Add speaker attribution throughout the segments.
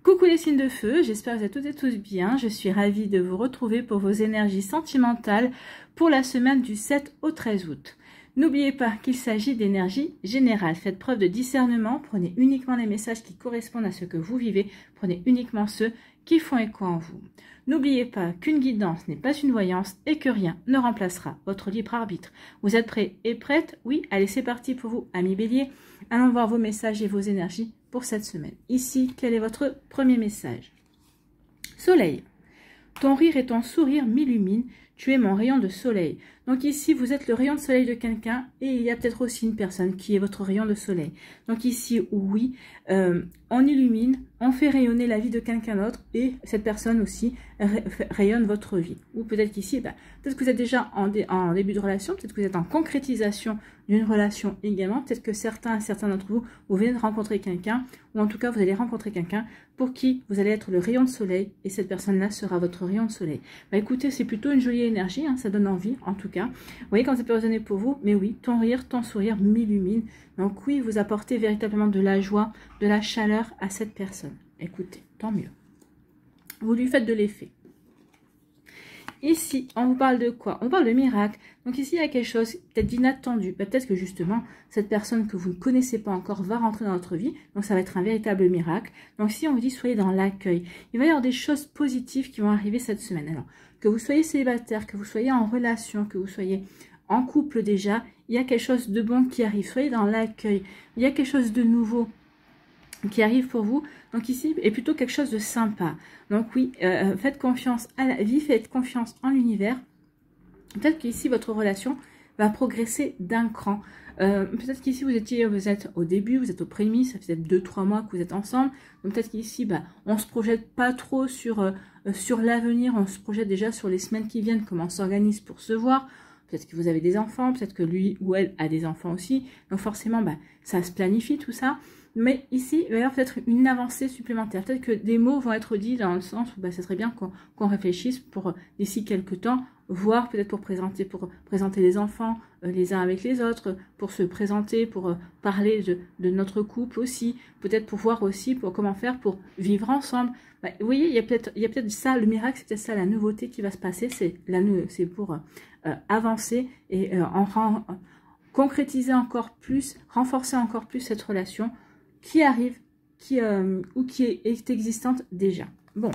Speaker 1: Coucou les signes de feu, j'espère que vous êtes toutes et tous bien. Je suis ravie de vous retrouver pour vos énergies sentimentales pour la semaine du 7 au 13 août. N'oubliez pas qu'il s'agit d'énergie générale. Faites preuve de discernement, prenez uniquement les messages qui correspondent à ce que vous vivez, prenez uniquement ceux qui font écho en vous. N'oubliez pas qu'une guidance n'est pas une voyance et que rien ne remplacera votre libre arbitre. Vous êtes prêts et prêtes? Oui, allez c'est parti pour vous, amis béliers. Allons voir vos messages et vos énergies pour cette semaine. Ici, quel est votre premier message? Soleil. Ton rire et ton sourire m'illuminent. Tu es mon rayon de soleil. Donc ici, vous êtes le rayon de soleil de quelqu'un et il y a peut-être aussi une personne qui est votre rayon de soleil. Donc ici, oui, on illumine, on fait rayonner la vie de quelqu'un d'autre et cette personne aussi rayonne votre vie. Ou peut-être qu'ici, peut-être que vous êtes déjà en début de relation, peut-être que vous êtes en concrétisation d'une relation également. Peut-être que certains d'entre vous, vous venez de rencontrer quelqu'un ou en tout cas, vous allez rencontrer quelqu'un pour qui vous allez être le rayon de soleil et cette personne-là sera votre rayon de soleil. Écoutez, c'est plutôt une jolie énergie, hein, ça donne envie en tout cas. Vous voyez quand ça peut résonner pour vous, mais oui, ton rire, ton sourire m'illumine. Donc oui, vous apportez véritablement de la joie, de la chaleur à cette personne. Écoutez, tant mieux. Vous lui faites de l'effet. Ici, on vous parle de quoi? On parle de miracle. Donc ici, il y a quelque chose peut-être d'inattendu. Peut-être que justement, cette personne que vous ne connaissez pas encore va rentrer dans votre vie. Donc ça va être un véritable miracle. Donc si on vous dit, soyez dans l'accueil. Il va y avoir des choses positives qui vont arriver cette semaine. Alors, que vous soyez célibataire, que vous soyez en relation, que vous soyez en couple déjà, il y a quelque chose de bon qui arrive. Soyez dans l'accueil. Il y a quelque chose de nouveau qui arrive pour vous. Donc ici, est plutôt quelque chose de sympa. Donc oui, faites confiance à la vie, faites confiance en l'univers. Peut-être qu'ici, votre relation va progresser d'un cran. Peut-être qu'ici, vous êtes au début, vous êtes aux prémices, ça fait 2-3 mois que vous êtes ensemble. Donc peut-être qu'ici, on se projette pas trop sur l'avenir, on se projette déjà sur les semaines qui viennent, comment on s'organise pour se voir. Peut-être que vous avez des enfants, peut-être que lui ou elle a des enfants aussi. Donc forcément, ça se planifie tout ça. Mais ici, il va y avoir peut-être une avancée supplémentaire. Peut-être que des mots vont être dits dans le sens où ça serait bien qu'on réfléchisse pour d'ici quelques temps, voire peut-être pour présenter les enfants les uns avec les autres, pour se présenter, pour parler de notre couple aussi, peut-être pour voir aussi pour comment faire pour vivre ensemble. Vous voyez, il y a peut-être ça, le miracle, c'est peut-être ça la nouveauté qui va se passer, c'est pour avancer et concrétiser encore plus, renforcer encore plus cette relation qui arrive, ou qui est existante déjà. Bon,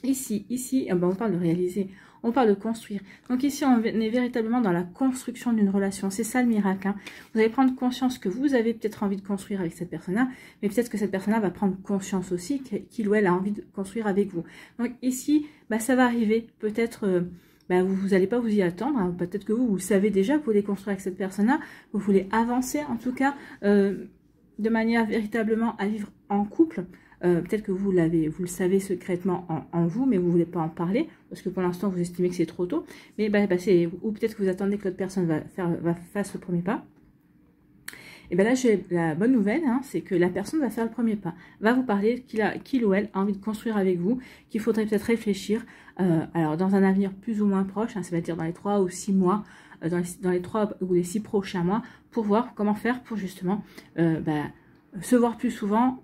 Speaker 1: ici, on parle de réaliser, on parle de construire. Donc ici, on est véritablement dans la construction d'une relation. C'est ça le miracle. Hein. Vous allez prendre conscience que vous avez peut-être envie de construire avec cette personne-là, mais peut-être que cette personne-là va prendre conscience aussi qu'il ou elle a envie de construire avec vous. Donc ici, ça va arriver. Peut-être... vous n'allez pas vous y attendre. Hein. Peut-être que vous savez déjà que vous voulez construire avec cette personne-là. Vous voulez avancer, en tout cas... de manière véritablement à vivre en couple. Peut-être que vous le savez secrètement en vous, mais vous ne voulez pas en parler, parce que pour l'instant, vous estimez que c'est trop tôt. Mais ou peut-être que vous attendez que l'autre personne va faire le premier pas. Et là, j'ai la bonne nouvelle, hein, c'est que la personne va faire le premier pas, va vous parler qu'il ou elle a envie de construire avec vous, qu'il faudrait peut-être réfléchir, alors dans un avenir plus ou moins proche, hein, ça va dire dans les 3 ou 6 mois, dans les 3 ou les 6 prochains mois, pour voir comment faire pour justement se voir plus souvent,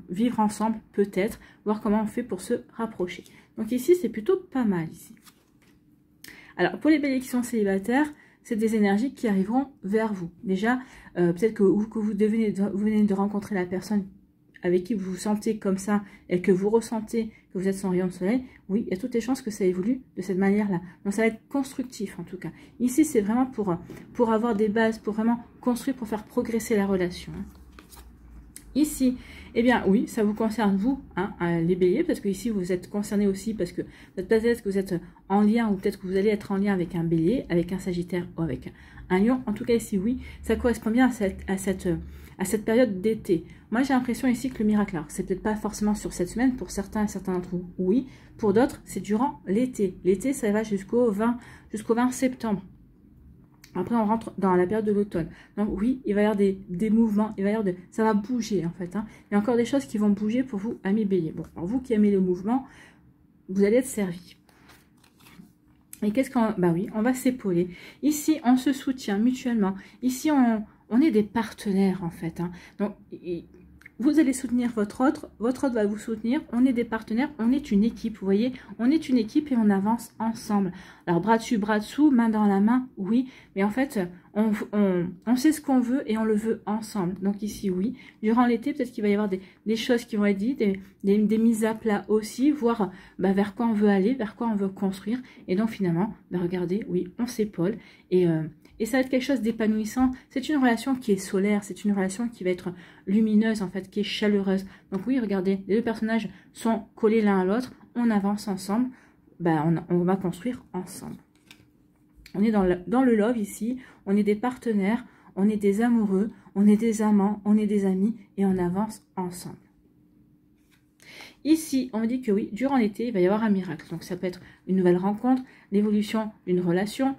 Speaker 1: vivre ensemble peut-être, voir comment on fait pour se rapprocher. Donc ici, c'est plutôt pas mal ici. Alors, pour les béliers qui sont célibataires, c'est des énergies qui arriveront vers vous. Déjà, peut-être que vous venez de rencontrer la personne avec qui vous vous sentez comme ça et que vous ressentez que vous êtes son rayon de soleil, oui, il y a toutes les chances que ça évolue de cette manière-là. Donc ça va être constructif en tout cas. Ici, c'est vraiment pour avoir des bases, pour vraiment construire, pour faire progresser la relation. Ici, eh bien oui, ça vous concerne vous, hein, les béliers, parce que ici vous êtes concernés aussi parce que peut-être que vous êtes en lien ou peut-être que vous allez être en lien avec un bélier, avec un sagittaire ou avec un lion. En tout cas ici, oui, ça correspond bien à cette période d'été. Moi, j'ai l'impression ici que le miracle, alors c'est peut-être pas forcément sur cette semaine, pour certains et certains d'entre vous, oui. Pour d'autres, c'est durant l'été. L'été, ça va jusqu'au 20 septembre. Après, on rentre dans la période de l'automne. Donc oui, il va y avoir des mouvements, ça va bouger en fait. Hein. Il y a encore des choses qui vont bouger pour vous, amis béliers. Bon, alors vous qui aimez le mouvement, vous allez être servis. Et qu'est-ce qu'on... oui, on va s'épauler. Ici, on se soutient mutuellement. Ici, on est des partenaires en fait. Hein. Donc, vous allez soutenir votre autre va vous soutenir, on est des partenaires, on est une équipe, vous voyez, on est une équipe et on avance ensemble. Alors bras dessus, bras dessous, main dans la main, oui, mais en fait, on sait ce qu'on veut et on le veut ensemble. Donc ici, oui, durant l'été, peut-être qu'il va y avoir des choses qui vont être dites, des mises à plat aussi, voir vers quoi on veut aller, vers quoi on veut construire. Et donc finalement, regardez, oui, on s'épaule et ça va être quelque chose d'épanouissant. C'est une relation qui est solaire, c'est une relation qui va être lumineuse, en fait, qui est chaleureuse. Donc oui, regardez, les deux personnages sont collés l'un à l'autre, on avance ensemble, on va construire ensemble. On est dans le love ici, on est des partenaires, on est des amoureux, on est des amants, on est des amis et on avance ensemble. Ici, on me dit que oui, durant l'été, il va y avoir un miracle. Donc ça peut être une nouvelle rencontre, l'évolution d'une relation.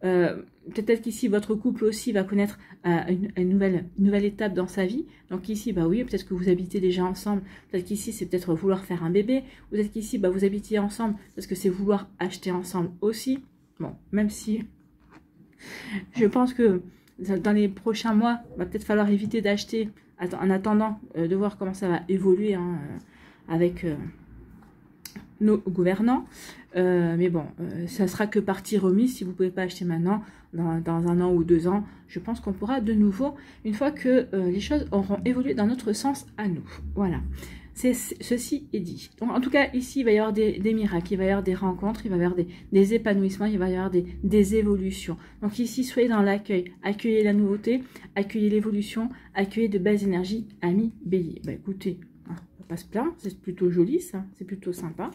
Speaker 1: Peut-être qu'ici, votre couple aussi va connaître une nouvelle étape dans sa vie. Donc ici, oui, peut-être que vous habitez déjà ensemble. Peut-être qu'ici, c'est peut-être vouloir faire un bébé. Peut-être qu'ici, vous habitiez ensemble parce que c'est vouloir acheter ensemble aussi. Bon, même si je pense que dans les prochains mois, il va peut-être falloir éviter d'acheter en attendant de voir comment ça va évoluer avec nos gouvernants. Mais bon, ça sera que partie remise. Si vous ne pouvez pas acheter maintenant, dans 1 an ou 2 ans, je pense qu'on pourra de nouveau, une fois que les choses auront évolué dans notre sens à nous. Voilà. Ceci est dit. Donc, en tout cas, ici, il va y avoir des miracles, il va y avoir des rencontres, il va y avoir des épanouissements, il va y avoir des évolutions. Donc ici, soyez dans l'accueil. Accueillez la nouveauté, accueillez l'évolution, accueillez de belles énergies, amis bélier. Écoutez, on va pas se plaindre, c'est plutôt joli ça, c'est plutôt sympa.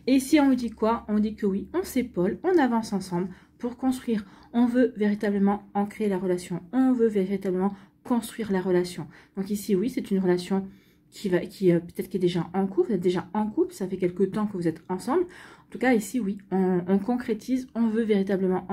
Speaker 1: Et ici, on vous dit quoi? On dit que oui, on s'épaule, on avance ensemble pour construire. On veut véritablement ancrer la relation, on veut véritablement construire la relation. Donc ici, oui, c'est une relation qui peut-être qui est déjà en couple, vous êtes déjà en couple, ça fait quelque temps que vous êtes ensemble. En tout cas, ici, oui, on concrétise, on veut véritablement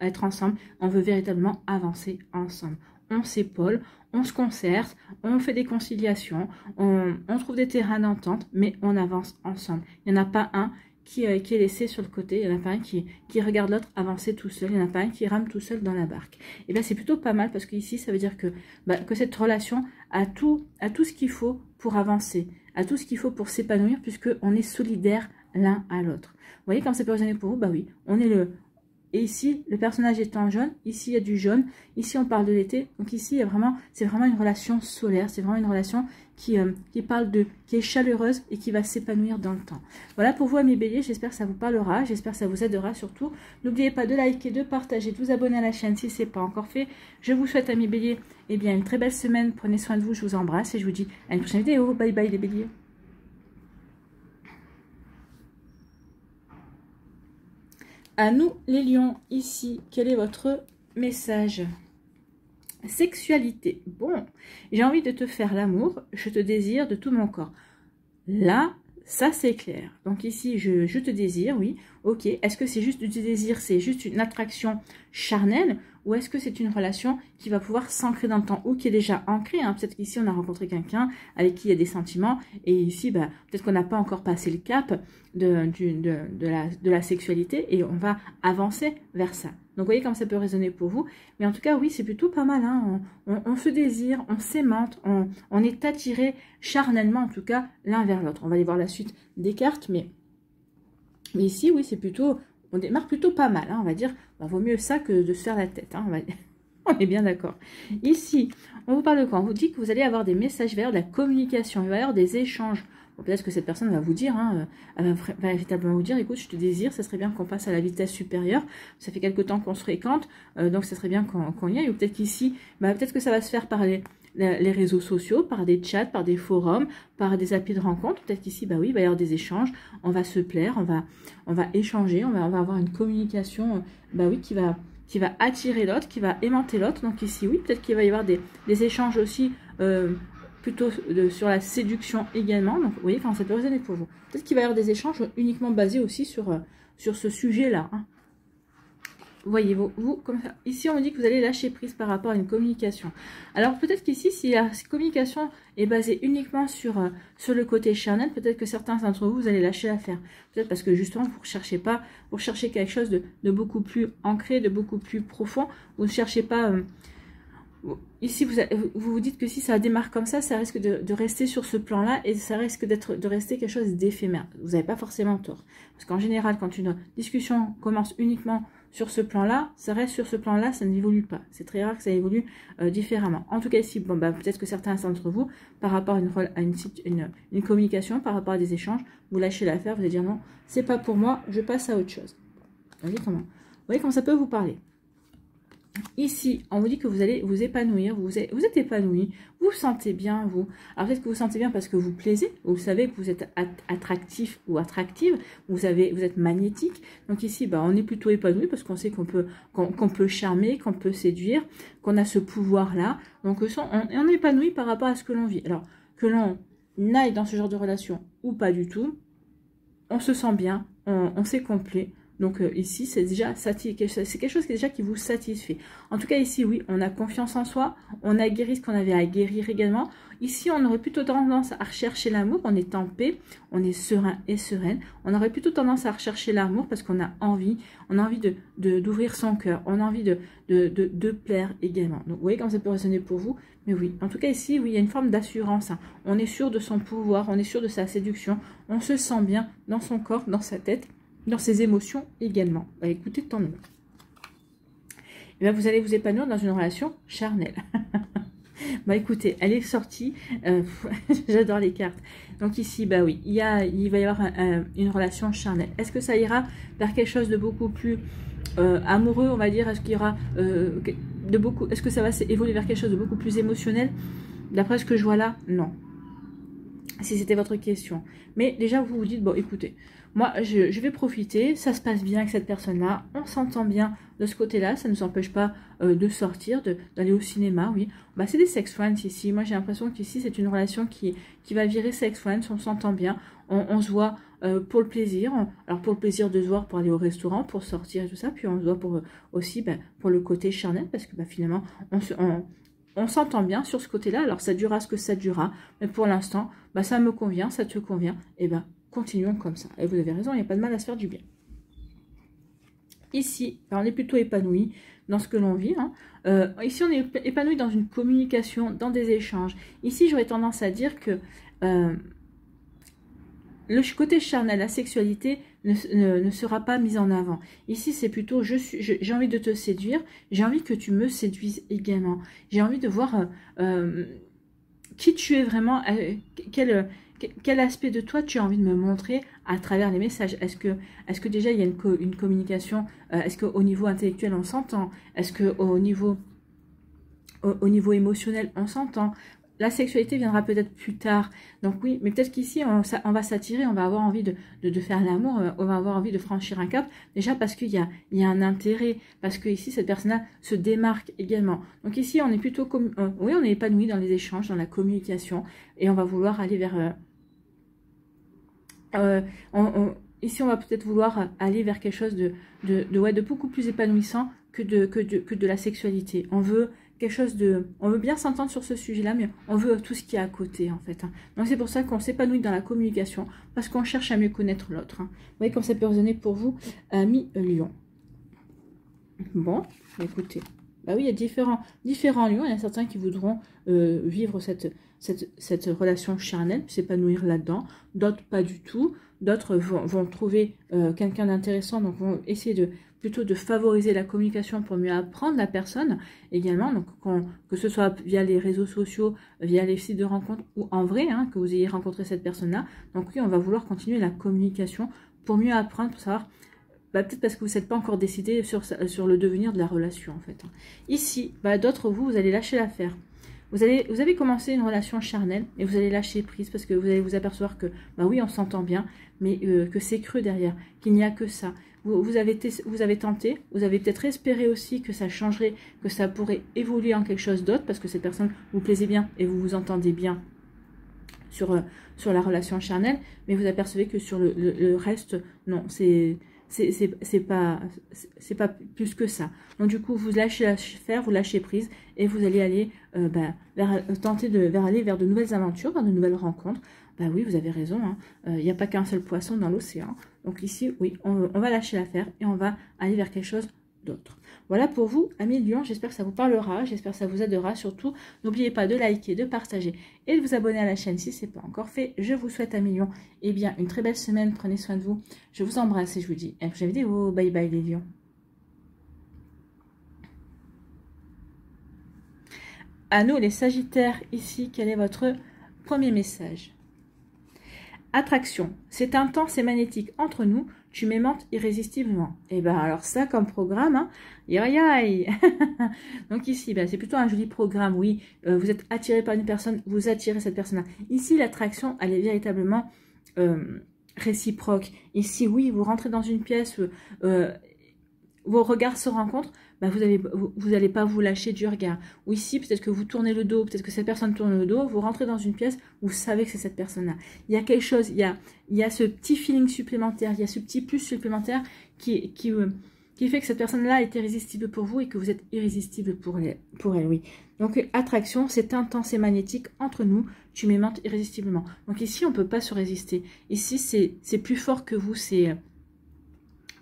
Speaker 1: être ensemble, on veut véritablement avancer ensemble. On s'épaule, on se concerte, on fait des conciliations, on trouve des terrains d'entente, mais on avance ensemble. Il n'y en a pas un qui est laissé sur le côté, il n'y en a pas un qui regarde l'autre avancer tout seul, il n'y en a pas un qui rame tout seul dans la barque. Et bien c'est plutôt pas mal parce qu'ici ça veut dire que cette relation a tout ce qu'il faut pour avancer, a tout ce qu'il faut pour s'épanouir puisqu'on est solidaires l'un à l'autre. Vous voyez comme ça peut résonner pour vous? Oui, on est Et ici, le personnage est en jaune. Ici, il y a du jaune. Ici, on parle de l'été. Donc ici, c'est vraiment une relation solaire. C'est vraiment une relation qui est chaleureuse et qui va s'épanouir dans le temps. Voilà pour vous, amis béliers. J'espère que ça vous parlera. J'espère que ça vous aidera surtout. N'oubliez pas de liker, de partager, de vous abonner à la chaîne si ce n'est pas encore fait. Je vous souhaite, amis béliers, une très belle semaine. Prenez soin de vous. Je vous embrasse et je vous dis à une prochaine vidéo. Bye bye, les béliers. À nous les lions, ici, quel est votre message? Sexualité. Bon, j'ai envie de te faire l'amour, je te désire de tout mon corps. Là, ça c'est clair. Donc ici, je te désire, oui, ok. Est-ce que c'est juste du désir, c'est juste une attraction charnelle? Ou est-ce que c'est une relation qui va pouvoir s'ancrer dans le temps ou qui est déjà ancrée, hein? Peut-être qu'ici, on a rencontré quelqu'un avec qui il y a des sentiments. Et ici, peut-être qu'on n'a pas encore passé le cap de la sexualité et on va avancer vers ça. Donc, vous voyez comme ça peut résonner pour vous. Mais en tout cas, oui, c'est plutôt pas mal. Hein? On se désire, on s'aimante, on est attiré charnellement, en tout cas, l'un vers l'autre. On va aller voir la suite des cartes. Mais ici, oui, c'est plutôt... On démarre plutôt pas mal, hein, on va dire, vaut mieux ça que de se faire la tête, hein, on est bien d'accord. Ici, on vous parle de quoi? On vous dit que vous allez avoir des messages vers de la communication, il va y avoir des échanges. Bon, peut-être que cette personne va vous dire, hein, elle va véritablement vous dire, écoute, je te désire, ça serait bien qu'on passe à la vitesse supérieure, ça fait quelque temps qu'on se fréquente, donc ça serait bien qu'on y aille, ou peut-être qu'ici, peut-être que ça va se faire par les réseaux sociaux, par des chats, par des forums, par des applis de rencontre. Peut-être qu'ici, oui, il va y avoir des échanges, on va se plaire, on va échanger, on va avoir une communication, oui, qui va attirer l'autre, qui va aimanter l'autre. Donc ici, oui, peut-être qu'il va y avoir des échanges aussi, plutôt sur la séduction également. Donc, vous voyez, ça peut résonner pour vous. Peut-être qu'il va y avoir des échanges uniquement basés aussi sur ce sujet-là, hein. Voyez-vous, comme ça. Ici, on me dit que vous allez lâcher prise par rapport à une communication. Alors, peut-être qu'ici, si la communication est basée uniquement sur le côté charnel, peut-être que certains d'entre vous, vous allez lâcher l'affaire. Peut-être parce que justement, vous recherchez quelque chose de beaucoup plus ancré, de beaucoup plus profond. Vous ne cherchez pas... ici, vous dites que si ça démarre comme ça risque de rester sur ce plan-là et ça risque de rester quelque chose d'éphémère. Vous n'avez pas forcément tort. Parce qu'en général, quand une discussion commence uniquement sur ce plan-là, ça reste sur ce plan-là, ça n'évolue pas. C'est très rare que ça évolue différemment. En tout cas, ici, bon, bah, peut-être que certains d'entre vous, par rapport à une communication, par rapport à des échanges, vous lâchez l'affaire, vous allez dire non, c'est pas pour moi, je passe à autre chose. Vous voyez comment ça peut vous parler. Ici, on vous dit que vous allez vous épanouir, vous êtes épanoui, vous vous sentez bien, vous. Alors peut-être que vous vous sentez bien parce que vous plaisez, vous savez que vous êtes attractif ou attractive, vous êtes magnétique. Donc ici, bah, on est plutôt épanoui parce qu'on sait qu'on peut charmer, qu'on peut séduire, qu'on a ce pouvoir-là. Donc on est épanoui par rapport à ce que l'on vit. Alors que l'on aille dans ce genre de relation ou pas du tout, on se sent bien, on s'est complet. Donc ici, c'est quelque chose qui vous satisfait. En tout cas, ici, oui, on a confiance en soi. On a guéri ce qu'on avait à guérir également. Ici, on aurait plutôt tendance à rechercher l'amour. On est en paix, on est serein et sereine. On aurait plutôt tendance à rechercher l'amour parce qu'on a envie. On a envie d'ouvrir son cœur. On a envie de plaire également. Donc, vous voyez comme ça peut résonner pour vous. Mais oui, en tout cas, ici, oui, il y a une forme d'assurance. Hein. On est sûr de son pouvoir. On est sûr de sa séduction. On se sent bien dans son corps, dans sa tête, dans ses émotions également. Bah, écoutez, tant mieux. Et bien, vous allez vous épanouir dans une relation charnelle. Bah écoutez, elle est sortie. J'adore les cartes. Donc ici, bah oui, il va y avoir une relation charnelle. Est-ce que ça ira vers quelque chose de beaucoup plus amoureux, on va dire? Est-ce qu'il y aura est-ce que ça va évoluer vers quelque chose de beaucoup plus émotionnel? D'après ce que je vois là, non. Si c'était votre question. Mais déjà, vous vous dites, bon, écoutez, moi, je vais profiter, ça se passe bien avec cette personne-là, on s'entend bien de ce côté-là, ça ne nous empêche pas de sortir, d'aller au cinéma, oui. Bah, c'est des sex friends ici. Moi, j'ai l'impression qu'ici, c'est une relation qui va virer sex friends, on s'entend bien, on se voit pour le plaisir. Alors, pour le plaisir de se voir, pour aller au restaurant, pour sortir et tout ça, puis on se voit aussi pour le côté charnel, parce que bah, finalement, on s'entend bien sur ce côté-là. Alors, ça durera ce que ça durera, mais pour l'instant, bah, ça me convient, ça te convient, et ben continuons comme ça. Et vous avez raison, il n'y a pas de mal à se faire du bien. Ici, on est plutôt épanoui dans ce que l'on vit. Hein. Ici, on est épanoui dans une communication, dans des échanges. Ici, j'aurais tendance à dire que le côté charnel, la sexualité ne sera pas mise en avant. Ici, c'est plutôt j'ai envie de te séduire, j'ai envie que tu me séduises également. J'ai envie de voir qui tu es vraiment, quel aspect de toi tu as envie de me montrer à travers les messages. Est-ce que déjà il y a une communication, est-ce qu'au niveau intellectuel on s'entend, est-ce qu'au niveau émotionnel on s'entend? La sexualité viendra peut-être plus tard. Donc oui, mais peut-être qu'ici, on va s'attirer, on va avoir envie de faire l'amour, on va avoir envie de franchir un cap. Déjà parce qu'il y a un intérêt, parce que ici, cette personne-là se démarque également. Donc ici, on est plutôt... oui, on est épanoui dans les échanges, dans la communication, et on va vouloir aller vers... ici, on va peut-être vouloir aller vers quelque chose de beaucoup plus épanouissant que de la sexualité. On veut... quelque chose on veut bien s'entendre sur ce sujet-là, mais on veut tout ce qui est à côté, en fait. Hein. Donc, c'est pour ça qu'on s'épanouit dans la communication, parce qu'on cherche à mieux connaître l'autre. Hein. Vous voyez comme ça peut résonner pour vous, amis Lion. Bon, écoutez. Bah oui, il y a différents lions. Il y en a certains qui voudront vivre cette relation charnelle, s'épanouir là-dedans. D'autres, pas du tout. D'autres vont trouver quelqu'un d'intéressant, donc vont essayer plutôt de favoriser la communication pour mieux apprendre la personne également, donc que ce soit via les réseaux sociaux, via les sites de rencontres ou en vrai, hein, que vous ayez rencontré cette personne-là. Donc oui, on va vouloir continuer la communication pour mieux apprendre, pour savoir, bah, peut-être parce que vous n'êtes pas encore décidé sur le devenir de la relation en fait. Ici, bah, d'autres vous allez lâcher l'affaire. Vous avez commencé une relation charnelle et vous allez lâcher prise parce que vous allez vous apercevoir que, bah oui, on s'entend bien, mais que c'est creux derrière, qu'il n'y a que ça. Vous avez tenté, vous avez peut-être espéré aussi que ça changerait, que ça pourrait évoluer en quelque chose d'autre parce que cette personne vous plaisait bien et vous vous entendez bien sur la relation charnelle, mais vous apercevez que sur le reste, non, c'est pas plus que ça. Donc du coup, vous lâchez faire, vous lâchez prise et vous allez aller aller vers de nouvelles aventures, vers de nouvelles rencontres. Bah oui, vous avez raison, il n'y a pas qu'un seul poisson dans l'océan. Donc ici, oui, on va lâcher l'affaire et on va aller vers quelque chose d'autres. Voilà pour vous, amis Lion, j'espère que ça vous parlera, j'espère que ça vous aidera. Surtout, n'oubliez pas de liker, de partager et de vous abonner à la chaîne si ce n'est pas encore fait. Je vous souhaite, amis Lion, eh bien, une très belle semaine, prenez soin de vous. Je vous embrasse et je vous dis à la prochaine vidéo. Bye bye les Lions. À nous les Sagittaires, ici, quel est votre premier message? Attraction, c'est intense et magnétique entre nous, tu m'aimantes irrésistiblement. Et bien alors ça comme programme, hein, aïe. Donc ici, ben, c'est plutôt un joli programme, oui, vous êtes attiré par une personne, vous attirez cette personne-là. Ici, l'attraction, elle est véritablement réciproque. Ici, oui, vous rentrez dans une pièce, vos regards se rencontrent, bah vous allez pas vous lâcher du regard. Ou ici, peut-être que vous tournez le dos, peut-être que cette personne tourne le dos, vous rentrez dans une pièce, vous savez que c'est cette personne-là. Il y a quelque chose, il y a ce petit feeling supplémentaire, il y a ce petit plus supplémentaire qui fait que cette personne-là est irrésistible pour vous et que vous êtes irrésistible pour elle, oui. Donc, attraction, c'est intense et magnétique entre nous, tu m'aimantes irrésistiblement. Donc ici, on ne peut pas se résister. Ici, c'est plus fort que vous,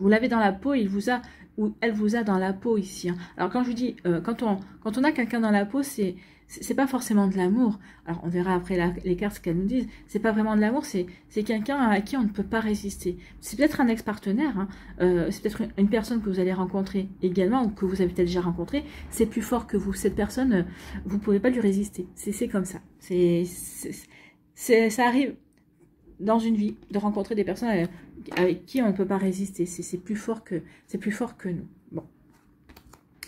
Speaker 1: vous l'avez dans la peau, ou elle vous a dans la peau ici. Hein. Alors quand je vous dis, quand on a quelqu'un dans la peau, c'est pas forcément de l'amour. Alors on verra après les cartes ce qu'elles nous disent. C'est pas vraiment de l'amour, c'est quelqu'un à qui on ne peut pas résister. C'est peut-être un ex-partenaire, hein. C'est peut-être une personne que vous allez rencontrer également, ou que vous avez peut-être déjà rencontré. C'est plus fort que vous. Cette personne, vous ne pouvez pas lui résister. C'est comme ça. Ça arrive dans une vie de rencontrer des personnes avec qui on ne peut pas résister. C'est plus fort que nous. Bon.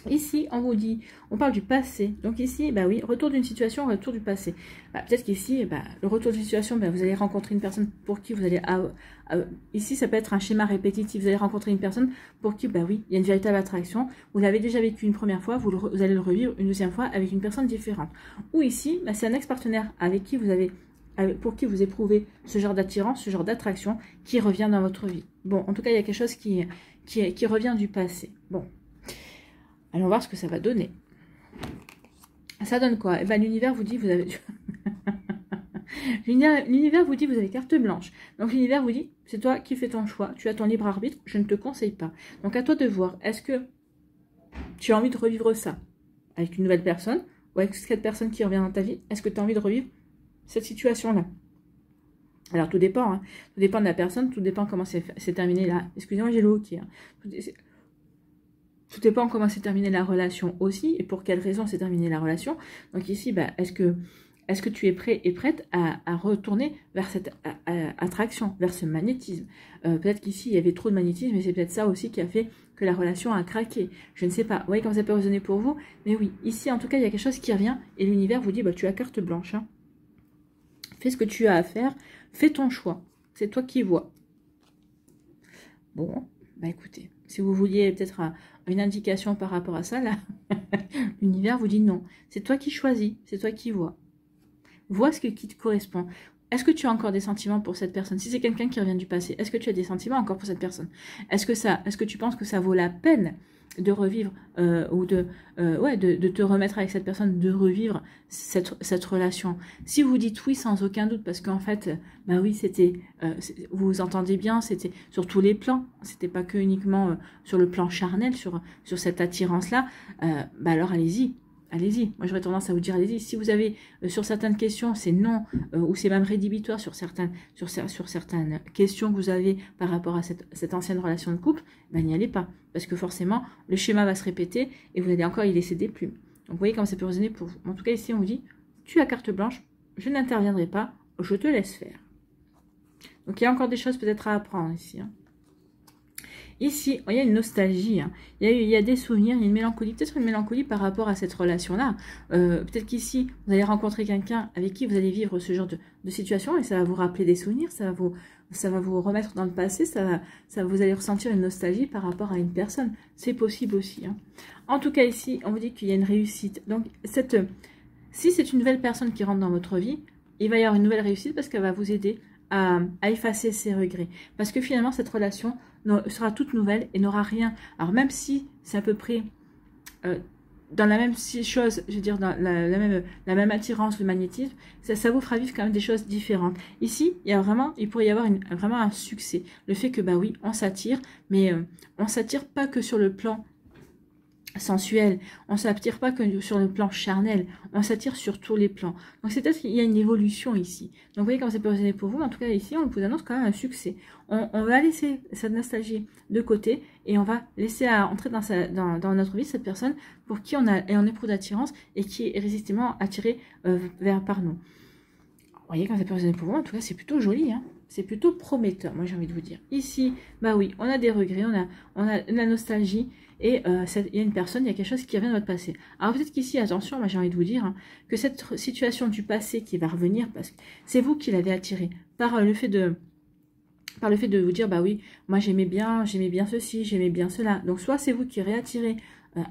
Speaker 1: Ici, on vous dit, on parle du passé. Donc ici, bah oui, retour d'une situation, retour du passé. Bah, peut-être qu'ici, bah, le retour d'une situation, bah, vous allez rencontrer une personne pour qui vous allez... ici, ça peut être un schéma répétitif. Vous allez rencontrer une personne pour qui, bah oui, il y a une véritable attraction. Vous l'avez déjà vécu une première fois, vous allez le revivre une deuxième fois avec une personne différente. Ou ici, bah, c'est un ex-partenaire avec qui vous avez... pour qui vous éprouvez ce genre d'attirance, ce genre d'attraction qui revient dans votre vie. Bon, en tout cas, il y a quelque chose qui revient du passé. Bon, allons voir ce que ça va donner. Ça donne quoi? Eh ben, l'univers vous dit, vous avez... l'univers vous dit, vous avez carte blanche. Donc, l'univers vous dit, c'est toi qui fais ton choix, tu as ton libre arbitre, je ne te conseille pas. Donc, à toi de voir, est-ce que tu as envie de revivre ça avec une nouvelle personne ou avec cette personne qui revient dans ta vie? Est-ce que tu as envie de revivre cette situation-là? Alors, tout dépend, hein. Tout dépend de la personne, tout dépend comment c'est terminé là. Excusez-moi, j'ai l'eau qui... Tout dépend comment s'est terminée la relation aussi, et pour quelle raison s'est terminée la relation. Donc ici, bah, est-ce que tu es prêt et prête à retourner vers cette attraction, vers ce magnétisme? Peut-être qu'ici, il y avait trop de magnétisme, et c'est peut-être ça aussi qui a fait que la relation a craqué. Je ne sais pas. Vous voyez comment ça peut résonner pour vous? Mais oui, ici, en tout cas, il y a quelque chose qui revient, et l'univers vous dit, bah, tu as carte blanche, hein. Fais ce que tu as à faire, fais ton choix. C'est toi qui vois. Bon, bah écoutez, si vous vouliez peut-être une indication par rapport à ça, là, l'univers vous dit non. C'est toi qui choisis, c'est toi qui vois. Vois ce qui te correspond. Est-ce que tu as encore des sentiments pour cette personne? Si c'est quelqu'un qui revient du passé, est-ce que tu as des sentiments encore pour cette personne? Est-ce que tu penses que ça vaut la peine de revivre ou de te remettre avec cette personne, de revivre cette relation? Si vous dites oui sans aucun doute, parce qu'en fait, bah oui, vous vous entendez bien, c'était sur tous les plans, c'était pas que uniquement sur le plan charnel, sur cette attirance-là, bah alors allez-y. Allez-y, moi j'aurais tendance à vous dire allez-y. Si vous avez sur certaines questions c'est non ou c'est même rédhibitoire sur certaines questions que vous avez par rapport à cette ancienne relation de couple, ben n'y allez pas. Parce que forcément le schéma va se répéter et vous allez encore y laisser des plumes. Donc vous voyez comment ça peut résonner pour vous. En tout cas ici on vous dit tu as carte blanche, je n'interviendrai pas, je te laisse faire. Donc il y a encore des choses peut-être à apprendre ici. Hein. Ici, il y a une nostalgie, hein. Il y a des souvenirs, il y a une mélancolie, peut-être une mélancolie par rapport à cette relation-là. Peut-être qu'ici, vous allez rencontrer quelqu'un avec qui vous allez vivre ce genre de situation et ça va vous rappeler des souvenirs, ça va vous remettre dans le passé, vous allez ressentir une nostalgie par rapport à une personne. C'est possible aussi. Hein. En tout cas, ici, on vous dit qu'il y a une réussite. Donc, si c'est une nouvelle personne qui rentre dans votre vie, il va y avoir une nouvelle réussite parce qu'elle va vous aider à effacer ses regrets. Parce que finalement, cette relation sera toute nouvelle et n'aura rien. Alors même si c'est à peu près dans la même chose, je veux dire, dans la même attirance, le magnétisme, ça vous fera vivre quand même des choses différentes. Ici, il pourrait y avoir vraiment un succès. Le fait que, bah oui, on s'attire, mais on s'attire pas que sur le plan sensuel, on ne s'attire pas que sur le plan charnel, on s'attire sur tous les plans. Donc c'est peut-être qu'il y a une évolution ici. Donc vous voyez comment ça peut résonner pour vous, en tout cas ici on vous annonce quand même un succès. On va laisser cette nostalgie de côté et on va laisser entrer dans notre vie cette personne pour qui on éprouve d'attirance et qui est irrésistiblement attirée par nous. Vous voyez quand ça peut résonner pour vous, en tout cas c'est plutôt joli, hein. C'est plutôt prometteur, moi j'ai envie de vous dire. Ici, bah oui, on a des regrets, on a de la nostalgie, et il y a une personne, il y a quelque chose qui revient de votre passé. Alors peut-être qu'ici, attention, moi j'ai envie de vous dire, hein, que cette situation du passé qui va revenir, parce que c'est vous qui l'avez attiré, par le fait de vous dire, bah oui, moi j'aimais bien ceci, j'aimais bien cela. Donc soit c'est vous qui réattirez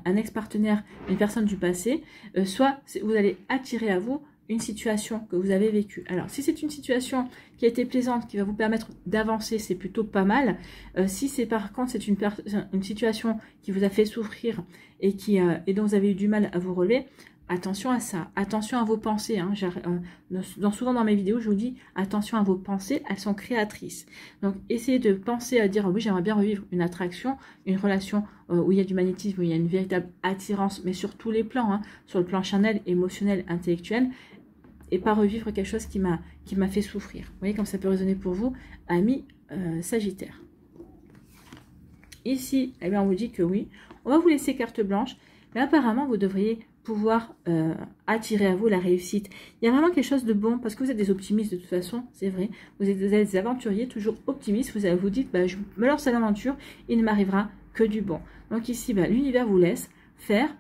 Speaker 1: un ex-partenaire, une personne du passé, soit vous allez attirer à vous une situation que vous avez vécue. Alors, si c'est une situation qui a été plaisante, qui va vous permettre d'avancer, c'est plutôt pas mal. Si c'est par contre, c'est une situation qui vous a fait souffrir et dont vous avez eu du mal à vous relever, attention à ça. Attention à vos pensées. Hein. Souvent dans mes vidéos, je vous dis attention à vos pensées, elles sont créatrices. Donc, essayez de penser à dire, oui, j'aimerais bien revivre une attraction, une relation où il y a du magnétisme, où il y a une véritable attirance, mais sur tous les plans, hein, sur le plan charnel, émotionnel, intellectuel, et pas revivre quelque chose qui m'a fait souffrir. Vous voyez comme ça peut résonner pour vous, amis Sagittaire. Ici, eh bien, on vous dit que oui, on va vous laisser carte blanche, mais apparemment, vous devriez pouvoir attirer à vous la réussite. Il y a vraiment quelque chose de bon, parce que vous êtes des optimistes de toute façon, c'est vrai. Vous êtes des aventuriers, toujours optimistes. Vous dites, bah, je me lance à l'aventure, il ne m'arrivera que du bon. Donc ici, bah, l'univers vous laisse faire,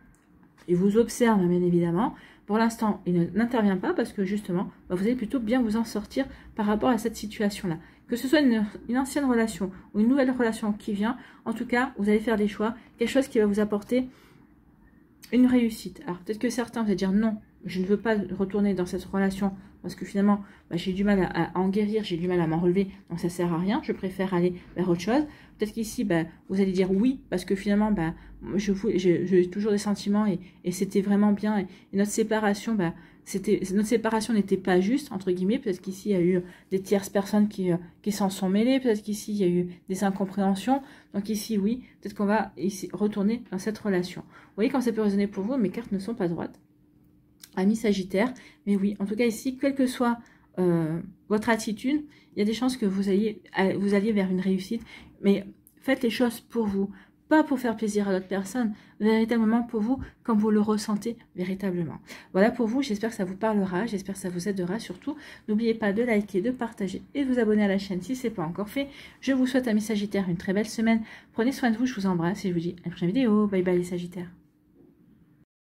Speaker 1: il vous observe, bien évidemment. Pour l'instant, il n'intervient pas parce que justement, bah, vous allez plutôt bien vous en sortir par rapport à cette situation-là. Que ce soit une ancienne relation ou une nouvelle relation qui vient, en tout cas, vous allez faire des choix, quelque chose qui va vous apporter une réussite. Alors peut-être que certains vont dire non, je ne veux pas retourner dans cette relation parce que finalement, bah, j'ai du mal à en guérir, j'ai du mal à m'en relever, donc ça sert à rien, je préfère aller vers autre chose. Peut-être qu'ici, bah, vous allez dire oui, parce que finalement, bah, j'ai toujours des sentiments et c'était vraiment bien. Et notre séparation, bah, notre séparation n'était pas juste, entre guillemets. Peut-être qu'ici, il y a eu des tierces personnes qui s'en sont mêlées. Peut-être qu'ici, il y a eu des incompréhensions. Donc ici, oui, peut-être qu'on va ici retourner dans cette relation. Vous voyez, quand ça peut résonner pour vous, mes cartes ne sont pas droites. Amis Sagittaire, mais oui, en tout cas ici, quelle que soit votre attitude, il y a des chances que vous alliez vers une réussite, mais faites les choses pour vous, pas pour faire plaisir à d'autres personnes, véritablement pour vous, comme vous le ressentez véritablement. Voilà pour vous, j'espère que ça vous parlera, j'espère que ça vous aidera surtout. N'oubliez pas de liker, de partager et de vous abonner à la chaîne si ce n'est pas encore fait. Je vous souhaite, amis Sagittaires, une très belle semaine. Prenez soin de vous, je vous embrasse et je vous dis à la prochaine vidéo. Bye bye les Sagittaires.